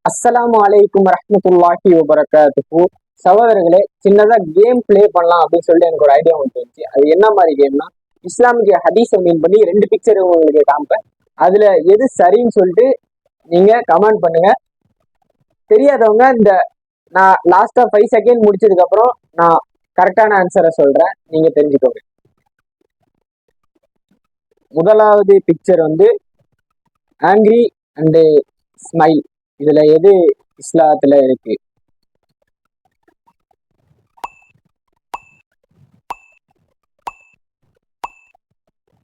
அஸ்ஸலாமு அலைக்கும் வரஹ்மத்துல்லாஹி வபரகாத்துஹு. சகோதரர்களே, சின்னதா கேம் பிளே பண்ணலாம் அப்படின்னு சொல்லிட்டு எனக்கு ஒரு ஐடியா ஒன்று வந்துச்சு. அது என்ன மாதிரி கேம்னா, இஸ்லாமிய ஹதீஸை மீன் பண்ணி ரெண்டு பிக்சர் உங்களுக்கு காமிப்பேன். அதுல எது சரின்னு சொல்லிட்டு நீங்க கமெண்ட் பண்ணுங்க. தெரியாதவங்க இந்த நான் லாஸ்டா 5 செகண்ட் முடிச்சதுக்கு அப்புறம் நான் கரெக்டான ஆன்சரை சொல்றேன், நீங்க தெரிஞ்சுக்கோங்க. முதலாவது பிக்சர் வந்து ஆங்கிரி அண்டு ஸ்மைல். இதுல எது இஸ்லாத்துல இருக்கு?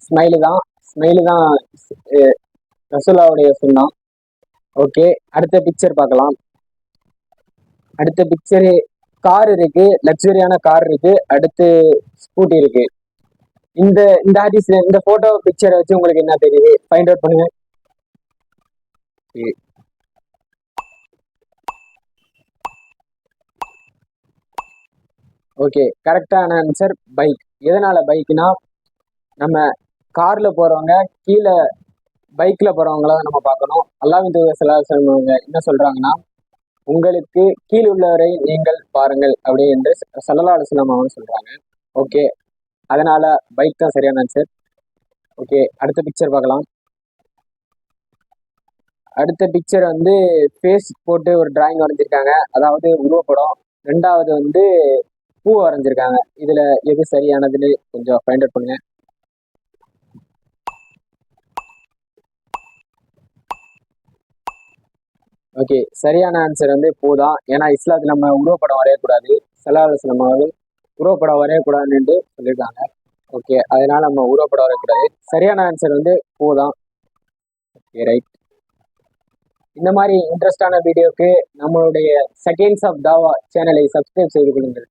ஸ்மைலு தான். ஸ்மைலு தான். ரசூலாவுடைய சுன்னா. ஓகே, அடுத்த பிக்சர் பார்க்கலாம். அடுத்த பிக்சரு கார் இருக்கு, லக்ஸரியான கார் இருக்கு, அடுத்து ஸ்கூட்டி இருக்கு. இந்த இந்த ஹதீஸ்ல இந்த போட்டோ பிக்சரை வச்சு உங்களுக்கு என்ன தெரியுது? ஃபைண்ட் அவுட் பண்ணுங்க. ஓகே, கரெக்டான ஆன்சர் பைக். எதனால பைக்னா, நம்ம கார்ல போறவங்க கீழே பைக்ல போறவங்கள நம்ம பார்க்கணும். அல்லாஹ்வின் தூதர் ஸல்லல்லாஹு அலைஹி வஸல்லம் என்ன சொல்றாங்கன்னா, உங்களுக்கு கீழ் உள்ளவரை நீங்கள் பாருங்கள் அப்படி என்று ஸல்லல்லாஹு அலைஹி வஸல்லம் அவங்க சொல்றாங்க. ஓகே, அதனால பைக் தான் சரியான ஆன்சர். ஓகே, அடுத்த பிக்சர் பார்க்கலாம். அடுத்த பிக்சர் வந்து ஃபேஸ் போட்டு ஒரு டிராயிங் வரைஞ்சிருக்காங்க, அதாவது உருவப்படம். ரெண்டாவது வந்து பூ வரைஞ்சிருக்காங்க. இதுல எது சரியானதுன்னு கொஞ்சம் ஃபைண்ட் அவுட் பண்ணுங்க. ஓகே, சரியான ஆன்சர் வந்து பூ தான். ஏன்னா இஸ்லாத்துல நம்ம உருவப்படம் வரையக்கூடாது. ஸல்லல்லாஹு அலைஹி வஸல்லம் அவர்கள் உருவப்படம் வரையக்கூடாதுன்னு சொல்லியிருக்காங்க. ஓகே, அதனால நம்ம உருவப்படம் வரையக்கூடாது. சரியான ஆன்சர் வந்து பூ தான். Okay, right. இந்த மாதிரி இன்ட்ரெஸ்டான வீடியோக்கு நம்மளுடைய செகண்ட்ஸ் ஆஃப் தாவா சேனலை சப்ஸ்கிரைப் செய்து கொள்ளுங்கள்.